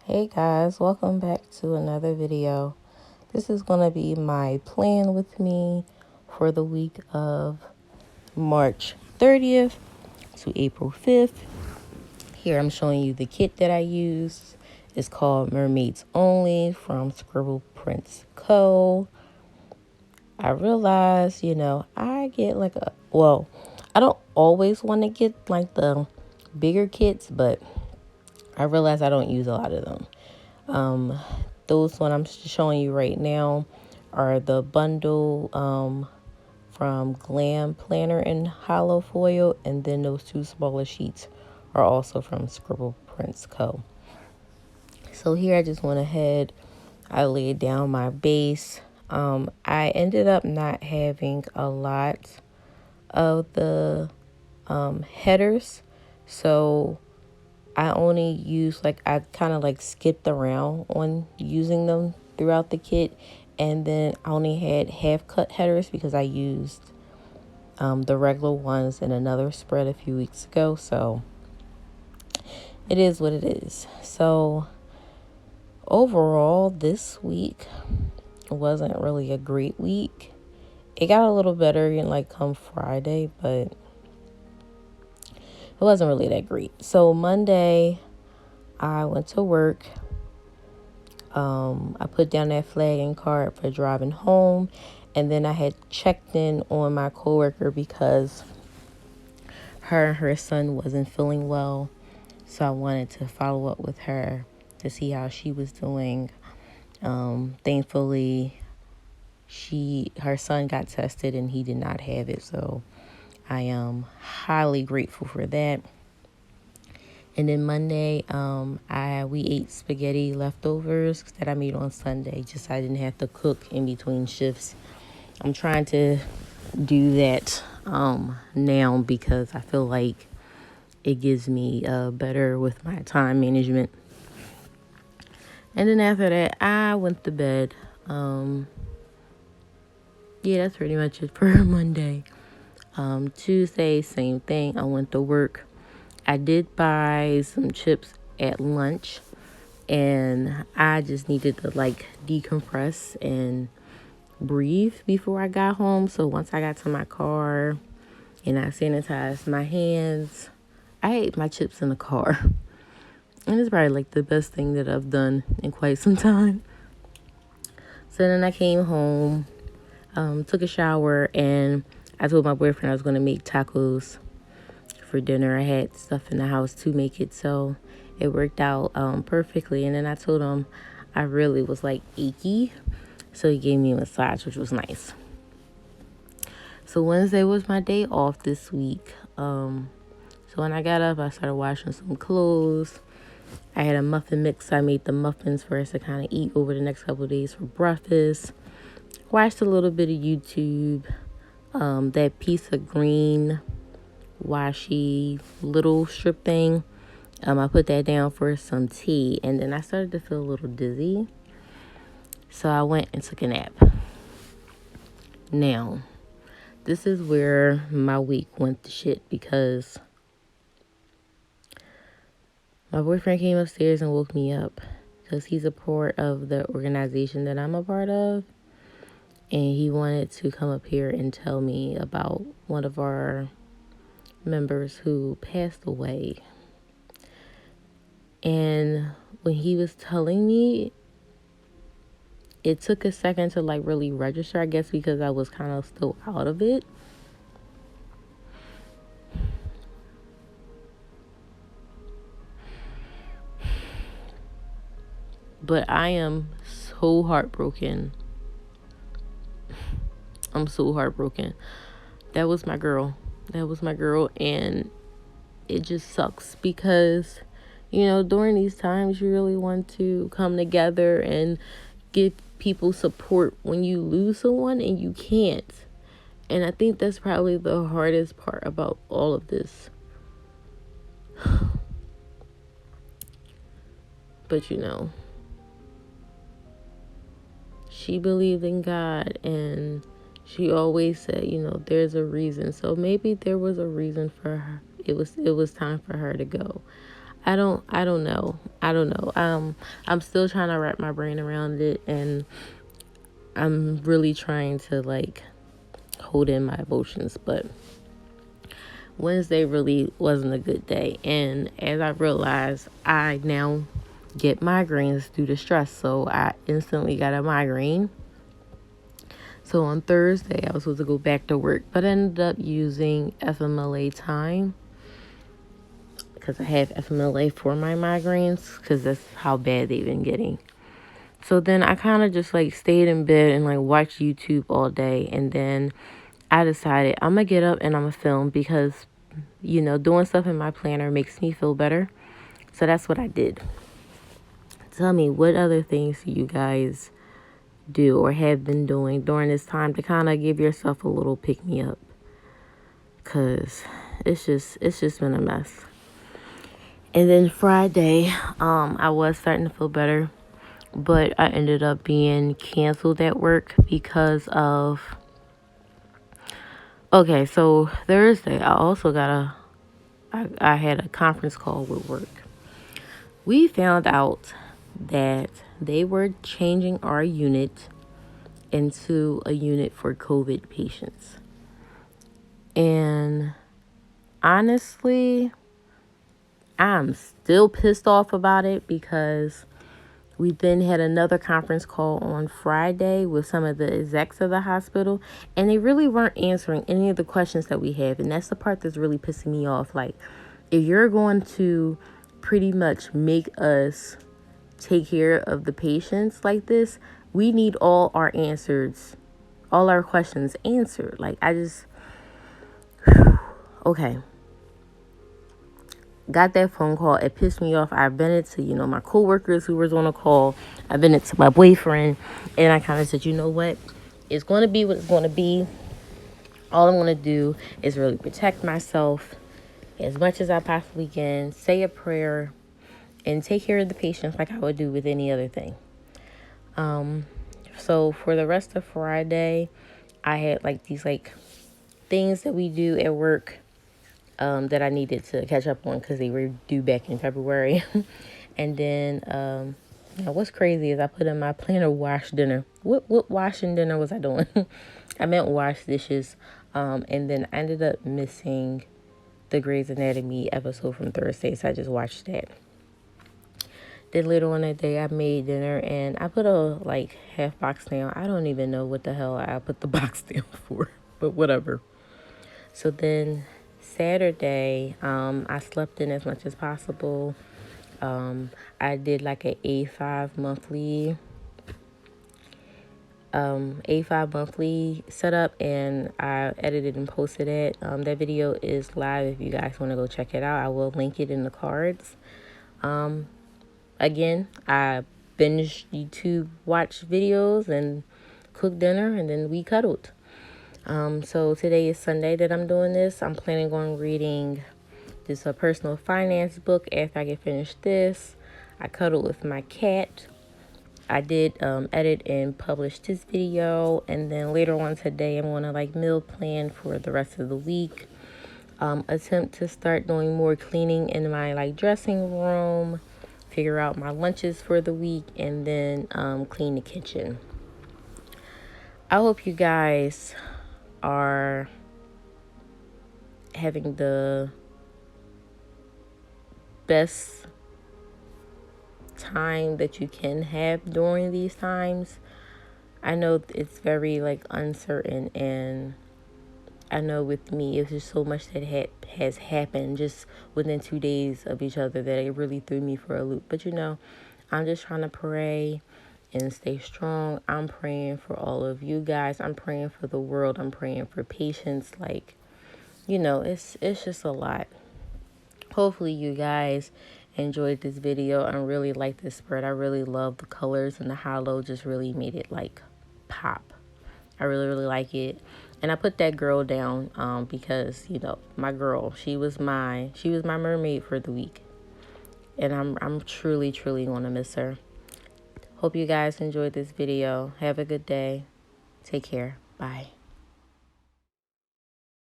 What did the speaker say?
Hey guys, welcome back to another video. This is going to be my plan with me for the week of March 30th to April 5th. Here I'm showing you the kit that I used. It's called Mermaids Only from Scribble Prints Co. I realized, I get I don't always want to get like the bigger kits, but I realize I don't use a lot of them. Those one I'm showing you right now are the bundle from Glam planner and Holo foil, and then those two smaller sheets are also from Scribble Prints Co. So here I just went ahead, I laid down my base. I ended up not having a lot of the headers, so I only used, I kind of skipped around on using them throughout the kit. And then I only had half cut headers because I used the regular ones in another spread a few weeks ago. So it is what it is. So overall, this week wasn't really a great week. It got a little better come Friday, but it wasn't really that great. So Monday, I went to work. I put down that flagging card for driving home, and then I had checked in on my coworker because her and her son wasn't feeling well. So I wanted to follow up with her to see how she was doing. Thankfully, her son got tested and he did not have it. So I am highly grateful for that. And then Monday, we ate spaghetti leftovers that I made on Sunday. Just so I didn't have to cook in between shifts. I'm trying to do that now because I feel like it gives me better with my time management. And then after that, I went to bed. Yeah, that's pretty much it for Monday. Tuesday, same thing. I went to work. I did buy some chips at lunch, and I just needed to decompress and breathe before I got home. So once I got to my car and I sanitized my hands, I ate my chips in the car. And it's probably the best thing that I've done in quite some time. So then I came home, took a shower, and I told my boyfriend I was going to make tacos for dinner. I had stuff in the house to make it, so it worked out perfectly. And then I told him I really was achy, so he gave me a massage, which was nice. So Wednesday was my day off this week. So when I got up, I started washing some clothes. I had a muffin mix. I made the muffins for us to kind of eat over the next couple of days for breakfast. Watched a little bit of YouTube. That piece of green washi little strip thing, I put that down for some tea, and then I started to feel a little dizzy, so I went and took a nap. Now this is where my week went to shit because my boyfriend came upstairs and woke me up because he's a part of the organization that I'm a part of, and he wanted to come up here and tell me about one of our members who passed away. And when he was telling me, it took a second to really register, I guess because I was kind of still out of it. But I am so heartbroken. I'm so heartbroken. That was my girl, and it just sucks because during these times you really want to come together and give people support when you lose someone and you can't. And I think that's probably the hardest part about all of this. But she believed in God, and she always said, there's a reason. So maybe there was a reason for her. It was time for her to go. I don't know. I'm still trying to wrap my brain around it, and I'm really trying to like hold in my emotions, but Wednesday really wasn't a good day. And as I realized, I now get migraines due to stress, so I instantly got a migraine. So on Thursday, I was supposed to go back to work, but I ended up using FMLA time because I have FMLA for my migraines because that's how bad they've been getting. So then I kind of just like stayed in bed and like watched YouTube all day. And then I decided I'm going to get up and I'm going to film because, you know, doing stuff in my planner makes me feel better. So that's what I did. Tell me, what other things do you guys do or have been doing during this time to kind of give yourself a little pick me up? Because it's just been a mess. And then Friday, I was starting to feel better, but I ended up being canceled at work because of... Okay, so Thursday, I also I had a conference call with work. We found out that they were changing our unit into a unit for COVID patients. And honestly, I'm still pissed off about it because we then had another conference call on Friday with some of the execs of the hospital, and they really weren't answering any of the questions that we have. And that's the part that's really pissing me off. Like, if you're going to pretty much make us take care of the patients like this, we need all our answers, all our questions answered. Like, okay. Got that phone call. It pissed me off. I vented to, my coworkers who was on a call. I vented to my boyfriend. And I kind of said, you know what? It's going to be what it's going to be. All I'm going to do is really protect myself as much as I possibly can. Say a prayer. And take care of the patients like I would do with any other thing. So for the rest of Friday, I had these things that we do at work that I needed to catch up on because they were due back in February. And then what's crazy is I put in my planner wash dinner. What washing dinner was I doing? I meant wash dishes. And then I ended up missing the Grey's Anatomy episode from Thursday, so I just watched that. Then later on that day, I made dinner, and I put a half box down. I don't even know what the hell I put the box down for, but whatever. So then Saturday, I slept in as much as possible. I did a A5 monthly setup, and I edited and posted it. That video is live if you guys want to go check it out. I will link it in the cards. Again, I binged YouTube, watched videos, and cooked dinner, and then we cuddled. So today is Sunday that I'm doing this. I'm planning on reading this personal finance book after I get finished this. I cuddled with my cat. I did edit and publish this video, and then later on today I'm going to meal plan for the rest of the week. Attempt to start doing more cleaning in my dressing room. Figure out my lunches for the week, and then clean the kitchen. I hope you guys are having the best time that you can have during these times. I know it's very uncertain, and I know with me it's just so much that has happened just within 2 days of each other that it really threw me for a loop. But I'm just trying to pray and stay strong. I'm praying for all of you guys. I'm praying for the world. I'm praying for patients. It's just a lot. Hopefully you guys enjoyed this video. I really like this spread. I really love the colors, and the Holo just really made it pop. I really, really like it. And I put that girl down because, my girl, she was my mermaid for the week. And I'm truly, truly going to miss her. Hope you guys enjoyed this video. Have a good day. Take care. Bye.